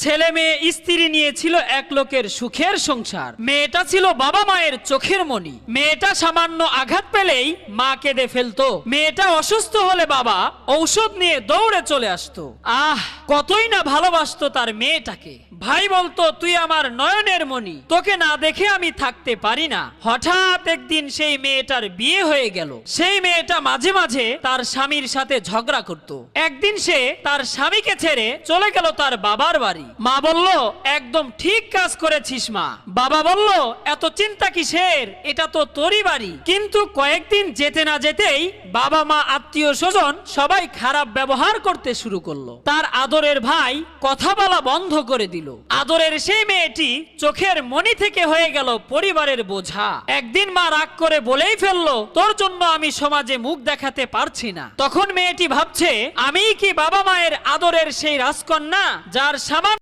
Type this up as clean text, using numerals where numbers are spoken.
ছেলে মেয়ে স্ত্রী নিয়ে ছিল এক লোকের সুখের সংসার। মেয়েটা ছিল বাবা মায়ের চোখের মণি। মেয়েটা সামান্য আঘাত পেলেই মা কেঁদে ফেলতো। মেয়েটা অসুস্থ হলে বাবা ঔষধ নিয়ে দৌড়ে চলে আসতো। কতই না ভালোবাসতো তার মেয়েটাকে। ভাই বলতো, তুই আমার নয়নের মণি, তোকে না দেখে আমি থাকতে পারি না। হঠাৎ একদিন সেই মেয়েটার বিয়ে হয়ে গেল। সেই মেয়েটা মাঝে মাঝে তার স্বামীর সাথে ঝগড়া করত। একদিন সে তার স্বামীকে ছেড়ে চলে গেল তার বাবার বাড়ি। মা বলল, একদম ঠিক কাজ করেছিস মা। বাবা বলল, এত চিন্তা কিসের, এটা তো তোরই বাড়ি। কিন্তু কয়েকদিন যেতে না যেতেই বাবা মা আত্মীয় স্বজন সবাই খারাপ ব্যবহার করতে শুরু করলো। তার আদরের ভাই কথা বলা বন্ধ করে দিল। আদরের সেই মেয়েটি চোখের মণি থেকে হয়ে গেল পরিবারের বোঝা। একদিন মা রাগ করে বলেই ফেললো, তোর জন্য আমি সমাজে মুখ দেখাতে পারছি না। তখন মেয়েটি ভাবছে, আমিই কি বাবা মায়ের আদরের সেই রাজকন্যা যার সামান্য